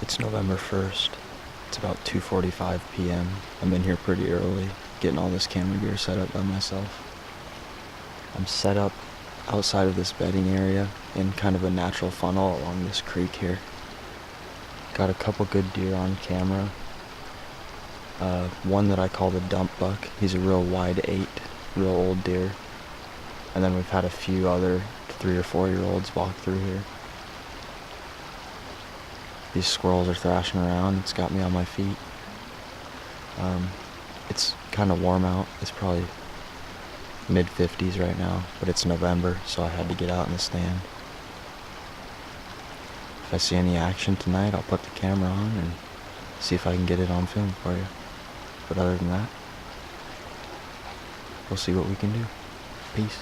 It's November 1st. It's about 2:45 p.m. I'm in here pretty early, getting all this camera gear set up by myself. I'm set up outside of this bedding area in kind of a natural funnel along this creek here. Got a couple good deer on camera. One that I call the dump buck. He's a real wide 8, real old deer. And then we've had a few other 3 or 4-year-olds walk through here. These squirrels are thrashing around. It's got me on my feet. It's kind of warm out. It's probably mid-50s right now, but it's November, so I had to get out in the stand. If I see any action tonight, I'll put the camera on and see if I can get it on film for you. But other than that, we'll see what we can do. Peace.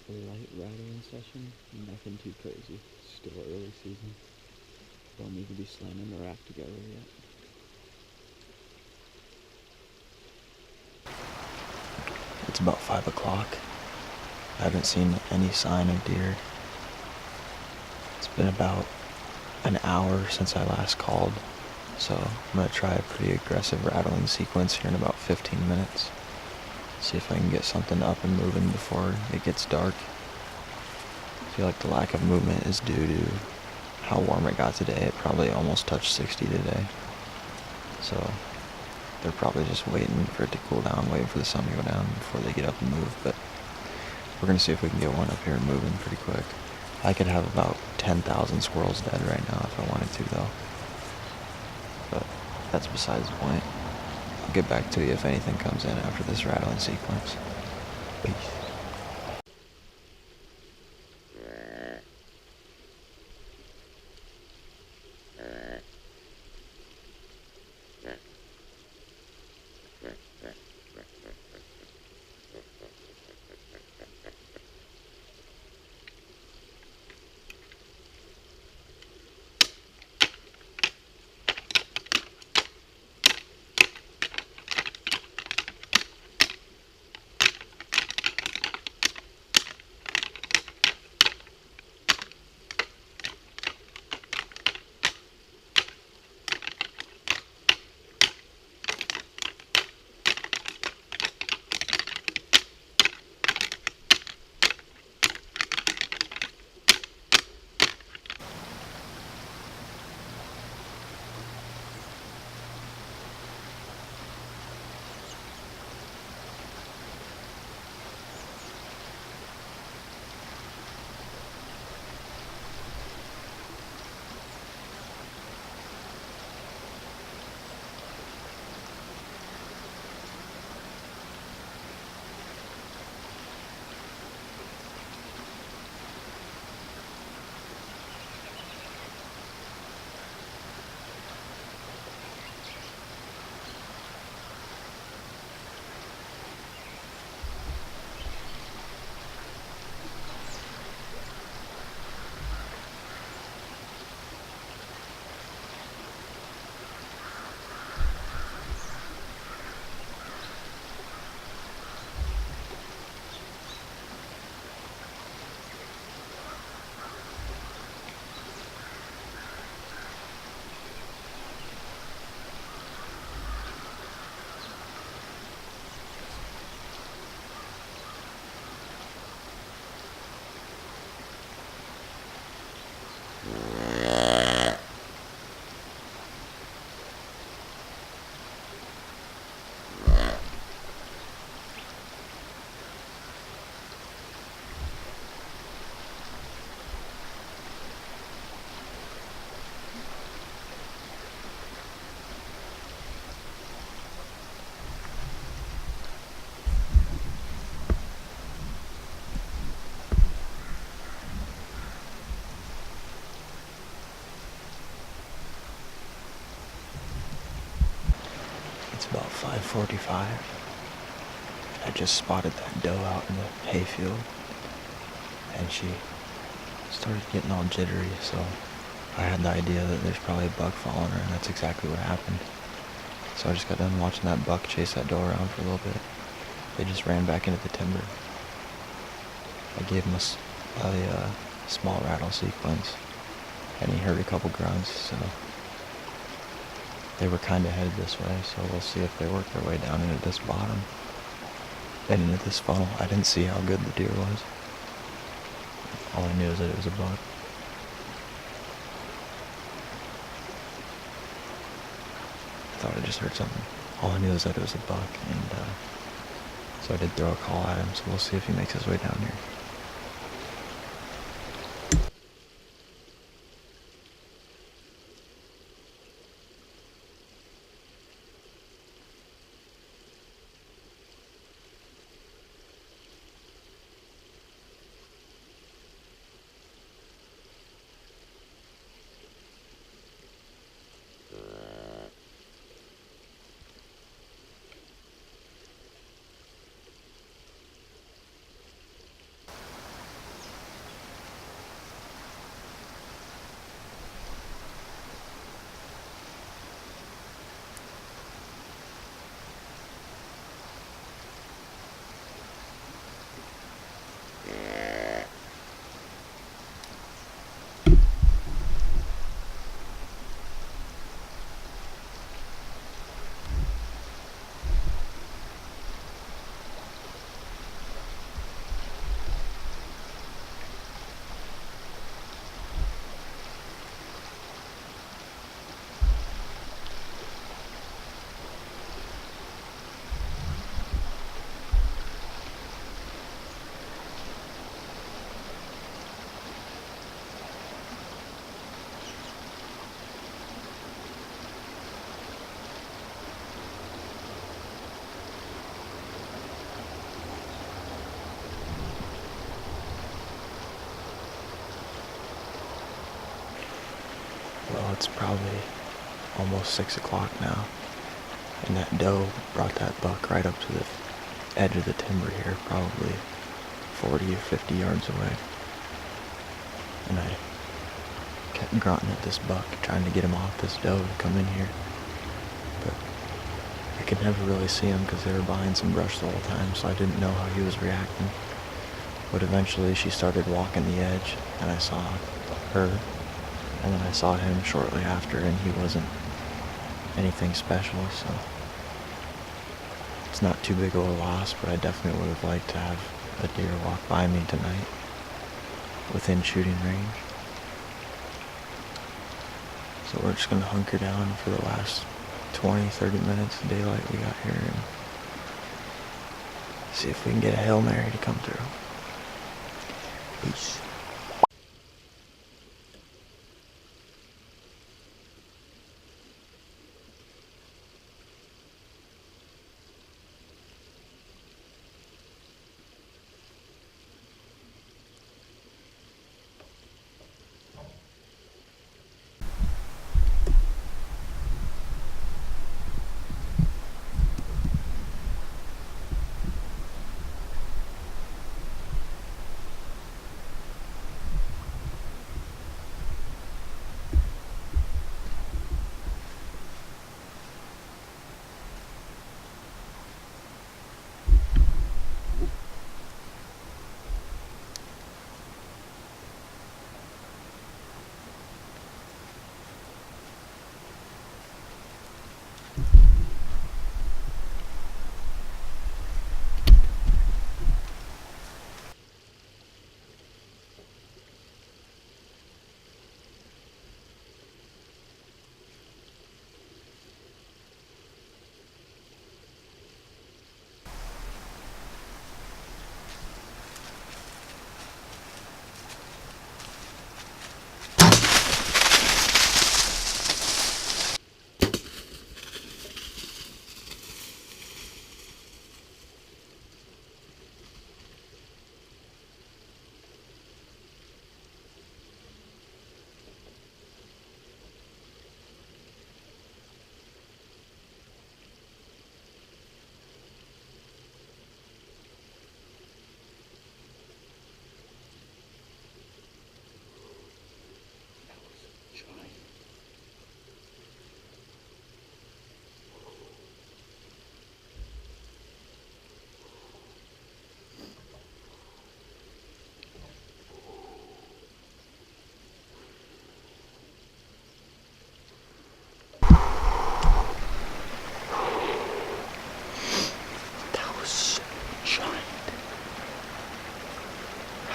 A light rattling session, nothing too crazy. Still early season. Don't need to be slamming the rack together yet. It's about 5 o'clock. I haven't seen any sign of deer. It's been about an hour since I last called, so I'm going to try a pretty aggressive rattling sequence here in about 15 minutes. See if I can get something up and moving before it gets dark. I feel like the lack of movement is due to how warm it got today. It probably almost touched 60 today. So they're probably just waiting for it to cool down, waiting for the sun to go down before they get up and move. But we're going to see if we can get one up here moving pretty quick. I could have about 10,000 squirrels dead right now if I wanted to, though. But that's besides the point. I'll get back to you if anything comes in after this rattling sequence. Peace. 5:45. I just spotted that doe out in the hayfield, and she started getting all jittery, so I had the idea that there's probably a buck following her, and that's exactly what happened. So I just got done watching that buck chase that doe around for a little bit. They just ran back into the timber. I gave him a small rattle sequence, and he heard a couple grunts, so they were kind of headed this way, so we'll see if they work their way down into this bottom and into this funnel. I didn't see how good the deer was. All I knew is that it was a buck. I thought I just heard something. All I knew is that it was a buck, and so I did throw a call at him, so we'll see if he makes his way down here. Well, it's probably almost 6 o'clock now, and that doe brought that buck right up to the edge of the timber here, probably 40 or 50 yards away. And I kept grunting at this buck, trying to get him off this doe to come in here. But I could never really see him because they were behind some brush the whole time, so I didn't know how he was reacting. But eventually she started walking the edge, and I saw her, and then I saw him shortly after, and he wasn't anything special, so it's not too big of a loss, but I definitely would have liked to have a deer walk by me tonight within shooting range. So we're just going to hunker down for the last 20-30 minutes of daylight we got here and see if we can get a Hail Mary to come through. Peace.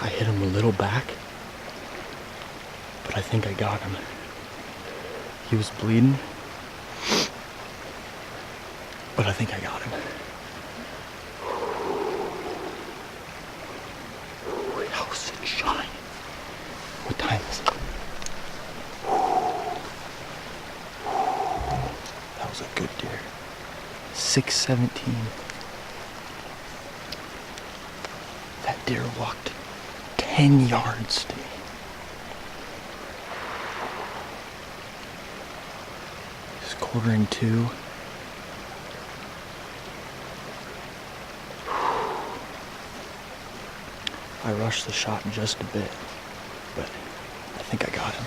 I hit him a little back, but I think I got him. He was bleeding, but I think I got him. That was a giant. What time is it? That was a good deer. 6:17. That deer walked 10 yards to me. It's 1:45. I rushed the shot just a bit, but I think I got him.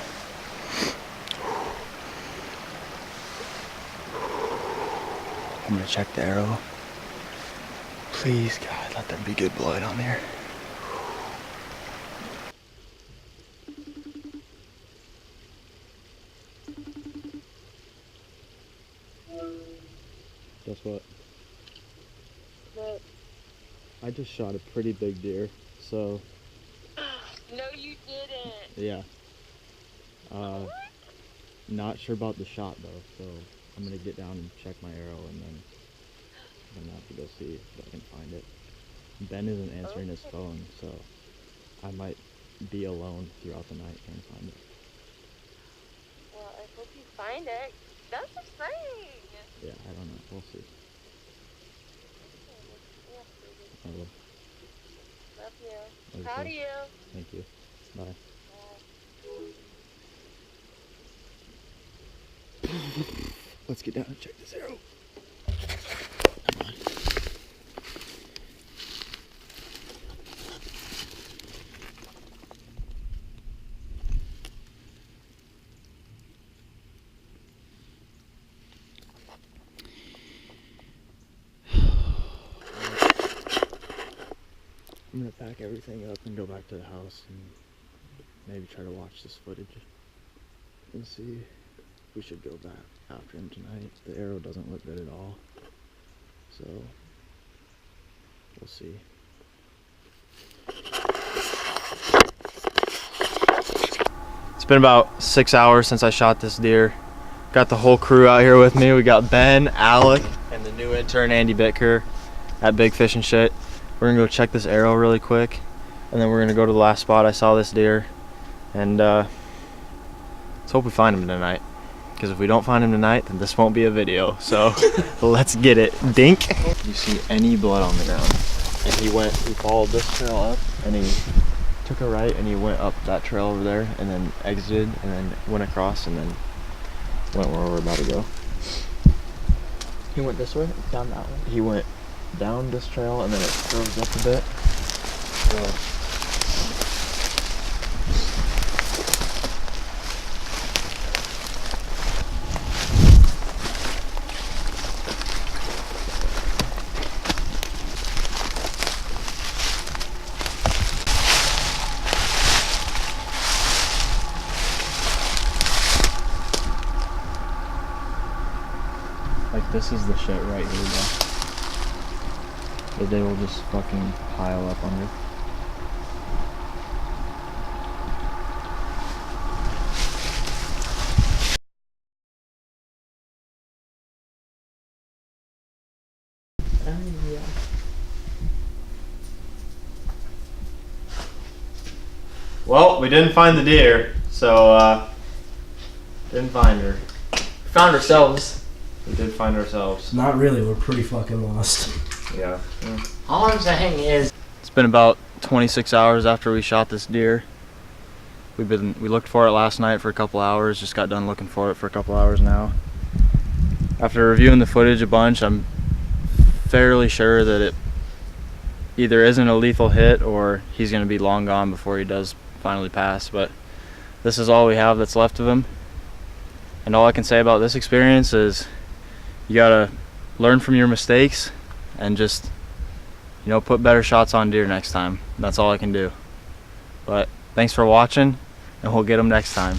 I'm gonna check the arrow. Please, God, let there be good blood on there. Guess what? What? I just shot a pretty big deer, so... No, you didn't. Yeah. Not sure about the shot, though, so I'm gonna get down and check my arrow, and then I'm gonna have to go see if I can find it. Ben isn't answering his phone, so I might be alone throughout the night trying to find it. Well, I hope you find it. That's exciting. Yeah, I don't know. We'll see. I will. Love you. Love Proud of you. you. Thank you. Bye. Let's get down and check this arrow. Come on. I'm gonna pack everything up and go back to the house and maybe try to watch this footage and see if we should go back after him tonight. The arrow doesn't look good at all, so we'll see. It's been about 6 hours since I shot this deer. Got the whole crew out here with me. We got Ben, Alec, and the new intern Andy Bitker at Big Fish and Shit. We're gonna go check this arrow really quick, and then we're gonna go to the last spot I saw this deer, and let's hope we find him tonight. Because if we don't find him tonight, then this won't be a video. So let's get it. Dink. You see any blood on the ground? And he followed this trail up, and he took a right, and he went up that trail over there, and then exited, and then went across, and then went where we're about to go. He went this way, down that way. He went down this trail, and then it curves up a bit. So, like, this is the shit right here, though. That they will just fucking pile up under. Yeah. Well, we didn't find the deer, so didn't find her. Found ourselves. We did find ourselves. Not really, we're pretty fucking lost. Yeah. All I'm saying is, It's been about 26 hours after we shot this deer. We looked for it last night for a couple hours, just got done looking for it for a couple hours now. After reviewing the footage a bunch, I'm fairly sure that it either isn't a lethal hit or he's going to be long gone before he does finally pass, but this is all we have that's left of him. And all I can say about this experience is you gotta learn from your mistakes and just, you know, put better shots on deer next time. That's all I can do. But thanks for watching, and we'll get them next time.